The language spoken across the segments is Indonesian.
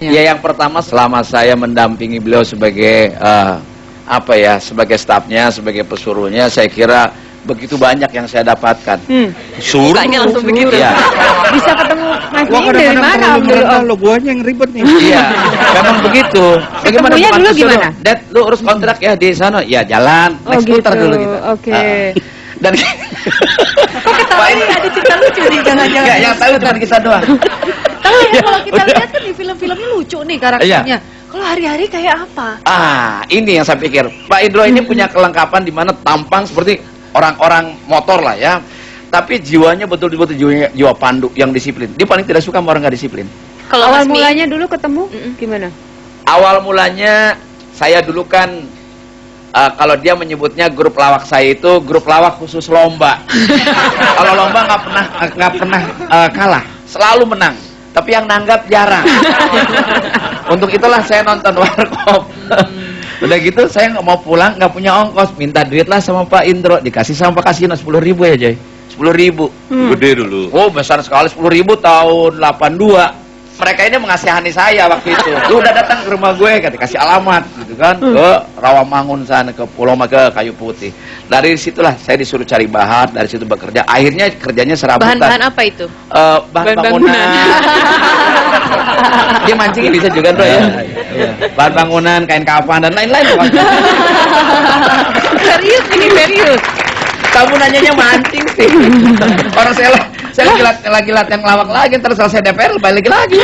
Ya, yang pertama selama saya mendampingi beliau sebagai sebagai stafnya, sebagai pesuruhnya, saya kira begitu banyak yang saya dapatkan. Suruh langsung begitu. Ya. Bisa ketemu Mas Wah, Ning dari mana Om dulu Om? Lo guanya yang ribet nih. Iya, memang begitu. Bagaimana Ketemunya dulu pesuruh? gimana? Dad, lu urus kontrak ya di sana. Ya, jalan. Naik skuter dulu gitu. Oke. Dan Kok ketawa nih ada cerita lucu nih, jangan-jangan. enggak, yang tahu cuma kita doang. Tapi Ya, kalau kita udah. lihat kan di film-filmnya lucu nih karakternya. Kalau hari-hari kayak apa? Ini yang saya pikir. Pak Indro ini punya kelengkapan di mana tampang seperti orang-orang motor lah ya. Tapi jiwanya betul-betul jiwa pandu yang disiplin. Dia paling tidak suka sama orang nggak disiplin. Kalau awal mulanya dulu ketemu gimana? Awal mulanya saya dulu kan kalau dia menyebutnya grup lawak saya itu grup lawak khusus lomba. Kalau lomba nggak pernah kalah, selalu menang. Tapi yang nanggap jarang. Untuk itulah saya nonton Warkop. Udah gitu saya nggak mau pulang, nggak punya ongkos, minta duit lah sama Pak Indro, dikasih sama Pak Kasino 10.000 ya Jay, 10.000. Gede dulu. Oh besar sekali, 10.000 tahun 82. Mereka ini mengasihani saya waktu itu. Lu udah datang ke rumah gue, kasih alamat gitu kan, ke Rawamangun sana, ke Pulau ke Kayu Putih. Dari situlah saya disuruh cari bahan, dari situ bekerja. Akhirnya kerjanya serabutan. Bahan-bahan apa itu? Bahan bangunan. Dia mancing bisa juga bro ya. Bahan bangunan, kain kafan dan lain-lain. Serius ini, serius. Kamu nanyanya mancing sih. Orang saya lagi latihan ngelawak lagi, terus selesai DPR balik lagi.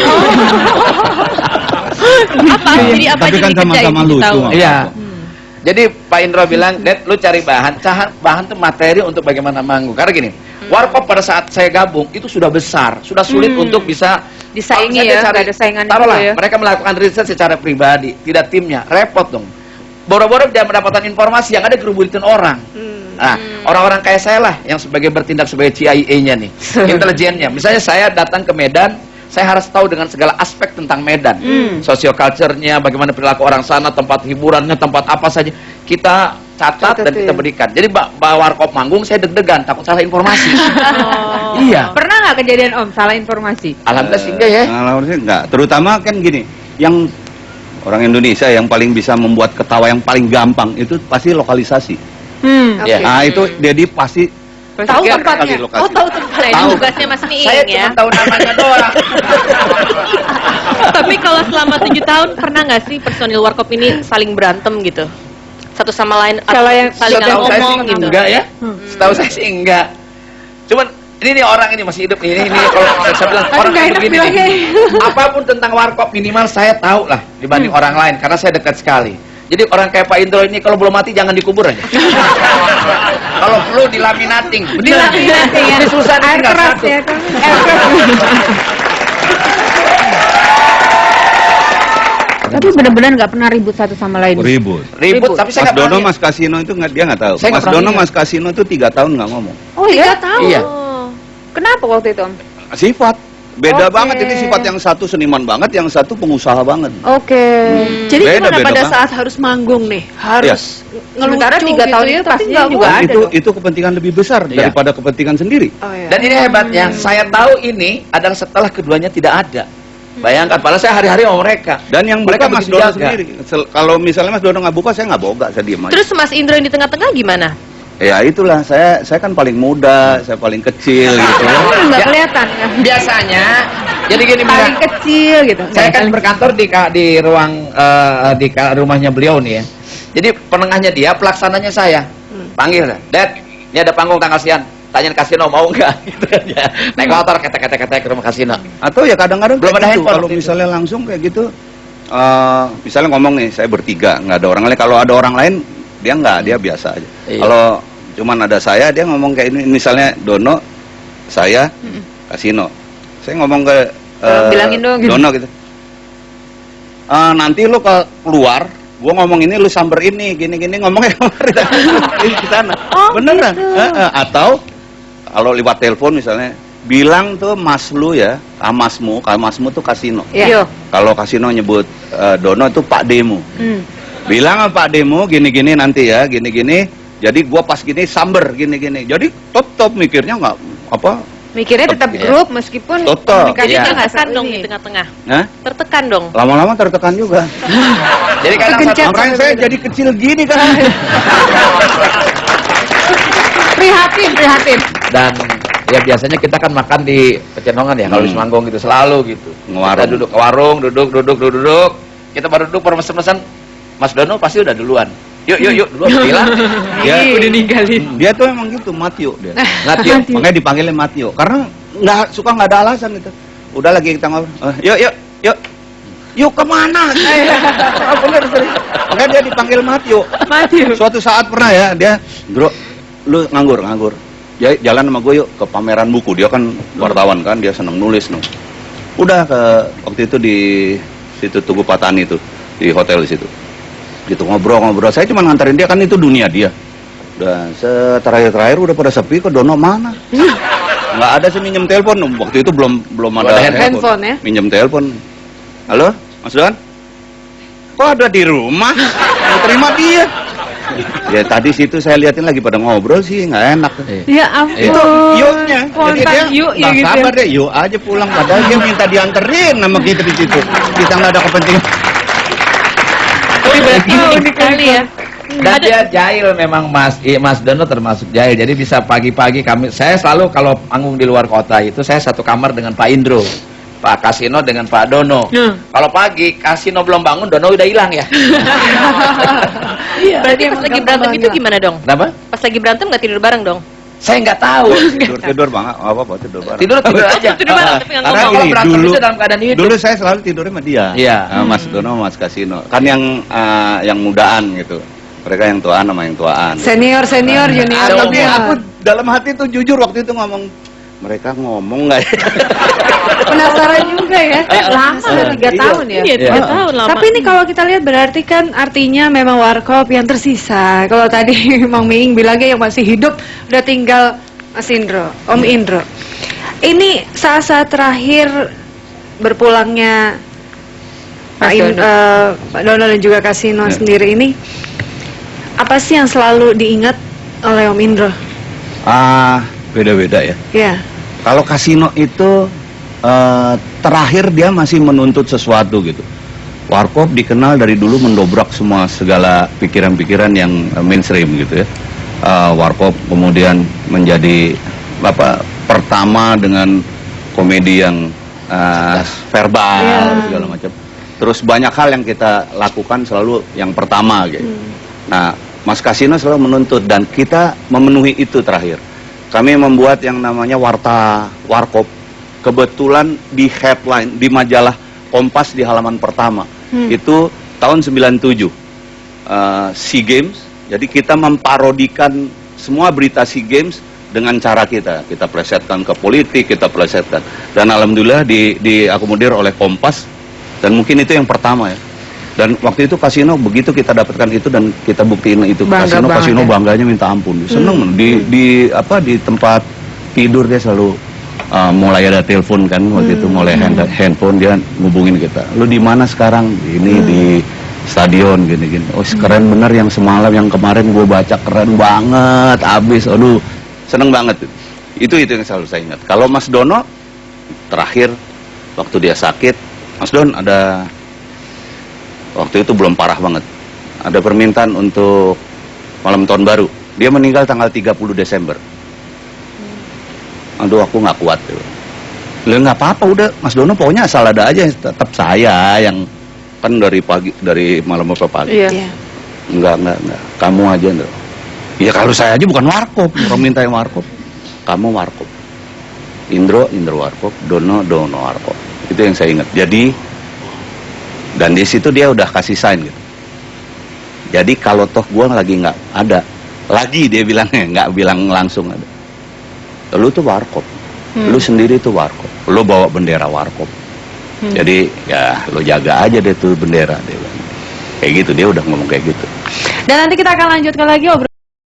Apa? Jadi apa Tapi aja kan dikerjain? sama-sama lucu. Iya. Jadi Pak Indro bilang, Dad, lu cari bahan. Bahan tuh materi untuk bagaimana manggung. Karena gini, Warkop pada saat saya gabung itu sudah besar, sudah sulit untuk bisa Disaingi kalau ya, saya nggak ada saingan taruhlah, dulu ya. mereka melakukan riset secara pribadi, tidak timnya, repot dong. Boro-boro dia mendapatkan informasi yang ada gerubutin orang. Nah, orang-orang kayak saya lah yang sebagai bertindak sebagai CIA-nya nih, intelijennya. Misalnya saya datang ke Medan, saya harus tahu dengan segala aspek tentang Medan, socio-culture-nya, bagaimana perilaku orang sana, tempat hiburannya, tempat apa saja kita catat dan kita berikan. Jadi bawa Warkop manggung, saya deg-degan, takut salah informasi. Iya. Pernah nggak kejadian Om salah informasi? Alhamdulillah sih enggak ya. Alhamdulillah enggak. Terutama kan gini, yang orang Indonesia yang paling bisa membuat ketawa yang paling gampang itu pasti lokalisasi. Iya. Nah itu Dedi pasti Tahu tempatnya? kali lokasi. Oh, tahu tempatnya. Nah, Ini Tahu. tugasnya Mas Miing Saya ya. cuma tahu namanya doang. Tapi kalau selama 7 tahun pernah nggak sih personil Warkop ini saling berantem gitu? Satu sama lain Kalau yang saling Setahu saya sih ngomong gitu. enggak ya. Setahu saya sih enggak. Cuman ini orang ini masih hidup ini kalau saya bilang orang nggak kayak enak begini bilangnya. nih. Apapun tentang Warkop minimal saya tahu lah dibanding orang lain karena saya dekat sekali. Jadi orang kayak Pak Indro ini kalau belum mati jangan dikubur aja. Kalau perlu dilaminating. Dilaminating ya. Ini susah Air tinggal keras satu. ya kan? Air keras. Tapi benar-benar nggak pernah ribut satu sama lain. ribut. Ribut, tapi saya Mas nggak Dono, pernah. Mas Kasino itu dia nggak tahu. Saya nggak Mas pernah Dono, lihat. Mas Kasino itu 3 tahun nggak ngomong. Oh iya? Iya. Kenapa waktu itu Om? Sifat beda Oke. banget, ini sifat yang satu seniman banget, yang satu pengusaha banget. Oke. Jadi Beda, gimana beda pada banget. saat harus manggung nih? Harus Sementara ngelucu 3 tahun gitu ya, itu tapi pastinya nggak juga mau. ada dong. Itu kepentingan lebih besar Iya. daripada kepentingan sendiri. Oh, iya. Dan ini hebatnya, saya tahu ini adalah setelah keduanya tidak ada. Bayangkan, padahal saya hari-hari sama mereka. Dan yang Mereka buka Mas begitu Dono jaga. sendiri. Kalau misalnya Mas Dono nggak buka, saya nggak boga, saya diem aja. Terus Mas Indro yang di tengah-tengah gimana? Ya itulah, saya kan paling muda, saya paling kecil gitu. Nggak Ya. kelihatan ya. Biasanya, jadi gini Paling Mira, kecil gitu. saya kan berkantor di ruang rumahnya beliau nih ya. Jadi penengahnya dia, pelaksananya saya. Panggil, Dad, ini ada panggung tanggal sekian. Tanyain Kasino mau nggak? Gitu kan ya. Naik motor ketek-ketek ke rumah Kasino. Atau ya kadang-kadang Belum kayak ada gitu, handphone kalau waktu itu. misalnya langsung kayak gitu, misalnya ngomong nih, saya bertiga, nggak ada orang lain. Kalau ada orang lain, dia nggak, dia biasa aja. Iya. Kalau cuman ada saya, dia ngomong kayak ini, misalnya Dono, saya, Kasino. Saya ngomong ke Bilangin dong gitu. Dono gitu. Nanti lu keluar, gua ngomong ini, lu samber ini, gini-gini, ngomongnya di sana. Oh, Beneran. gitu. Atau kalau lewat telepon misalnya, bilang tuh mas lu ya, kamasmu tuh Kasino. Iya. Kalau Kasino nyebut Dono itu Pak Demu. Bilang sama Pak Demu gini-gini nanti ya, gini-gini. Jadi gua pas gini samber gini-gini. Jadi top mikirnya nggak apa Mikirnya tetap Iya. grup meskipun Tetap, komunikasinya iya. nggak Tertekan dong ini. di tengah-tengah. Hah? Tertekan dong. Lama-lama tertekan juga. Jadi kadang Kegencet. satu Makanya saya jadi kecil gini kan. Prihatin, prihatin. dan ya biasanya kita kan makan di Pecenongan ya kalau di Semanggung gitu selalu gitu. Ngewarung. Kita duduk ke warung, duduk. Kita baru duduk baru mesen-mesen. Mas Dono pasti udah duluan. Yuk duluan bilang. Dia Udah ninggalin. Dia tuh emang gitu, Matio dia. Ngatio. Makanya dipanggilnya Matio karena nggak ada alasan gitu. Udah lagi kita ngobrol. Yuk kemana? Bener serius. Makanya dia dipanggil Matio. Suatu saat pernah ya dia, bro, lu nganggur. Jalan sama gue yuk ke pameran buku. Dia kan wartawan kan, dia seneng nulis no. Udah ke waktu itu di situ Tugu Patani itu di hotel di situ. Gitu ngobrol. Saya cuma nganterin dia kan itu dunia dia. Udah terakhir udah pada sepi ke Dono mana? Nggak ada sih minjem telepon. Waktu itu belum ada handphone ya? Minjem telepon. Halo, Mas Don? Kok ada di rumah? Mau terima dia. Ya tadi situ saya liatin lagi pada ngobrol sih, nggak enak. Ya ampun. Itu yuknya. Jadi Spontan dia yuk ya nggak gitu. sabar deh, yuk aja pulang. Padahal dia minta dianterin sama kita di situ. Kita nggak ada kepentingan. Tapi berarti unik sekali ya. Dan dia jahil memang Mas Dono termasuk jahil. Jadi bisa pagi-pagi saya selalu kalau panggung di luar kota itu saya satu kamar dengan Pak Indro, Pak Kasino dengan Pak Dono. Kalau pagi Kasino belum bangun, Dono udah hilang ya. Iya. Berarti pas lagi berantem itu gimana dong? Kenapa? Pas lagi berantem nggak tidur bareng dong? Saya nggak tahu. Tidur banget, apa tidur bareng. Tidur aja. Tidur bareng tapi nggak Karena ngomong. Kalau gini, berantem dulu- itu dalam keadaan hidup. Dulu saya selalu tidurnya sama dia. Iya. Mas Dono, Mas Kasino. Kan yang mudaan gitu. Mereka yang tuaan sama yang tuaan. Senior, junior. Tapi aku dalam hati tuh jujur waktu itu ngomong, mereka ngomong nggak ya? Penasaran juga ya. Lama loh, 3 tahun ya. Iya, 3 tahun lama. Tapi ini kalau kita lihat berarti kan artinya memang warkop yang tersisa. Kalau tadi Mang Miing bilangnya yang masih hidup udah tinggal Mas Indro, Om Indro. Ini saat-saat terakhir berpulangnya Pak Dono dan juga Kasino sendiri ini, apa sih yang selalu diingat oleh Om Indro? Beda-beda ya. Ya. Kalau Kasino itu terakhir dia masih menuntut sesuatu gitu. Warkop dikenal dari dulu mendobrak segala pikiran-pikiran yang mainstream gitu ya. Warkop kemudian menjadi pertama dengan komedi yang verbal segala macam. Terus banyak hal yang kita lakukan selalu yang pertama gitu. Nah, Mas Kasino selalu menuntut dan kita memenuhi itu terakhir. Kami membuat yang namanya Warta Warkop. Kebetulan di headline di majalah Kompas di halaman pertama. Itu tahun 97. SEA Games. Jadi kita memparodikan semua berita SEA Games dengan cara kita. Kita plesetkan ke politik, kita plesetkan. Dan alhamdulillah diakomodir oleh Kompas. Dan mungkin itu yang pertama ya. Dan waktu itu Kasino begitu kita dapatkan itu dan kita buktiin itu. Kasino bangganya minta ampun. Seneng di tempat tidur dia selalu mulai ada telepon kan waktu itu mulai handphone dia ngubungin kita. Lu di mana sekarang? Ini di stadion gini-gini. Oh keren bener yang semalam yang kemarin gue baca keren banget abis. Aduh seneng banget. Itu yang selalu saya ingat. Kalau Mas Dono terakhir waktu dia sakit, Mas Don ada waktu itu belum parah banget. Ada permintaan untuk malam tahun baru. Dia meninggal tanggal 30 Desember. Aduh aku nggak kuat. Lah nggak apa-apa udah Mas Dono pokoknya asal ada aja tetap saya yang kan dari malam sampai pagi. Iya. Enggak. Kamu aja enggak. Ya kalau saya aja bukan warkop, orang minta yang warkop. Kamu warkop. Indro warkop, Dono warkop. Itu yang saya ingat. Jadi dan di situ dia udah kasih sign gitu. Jadi kalau toh gua lagi nggak ada, lagi dia bilangnya nggak bilang langsung ada. Lu tuh warkop, lu sendiri tuh warkop, lu bawa bendera warkop. Jadi ya lu jaga aja deh tuh bendera dia bilang. Kayak gitu dia udah ngomong kayak gitu. Dan nanti kita akan lanjutkan lagi obrolan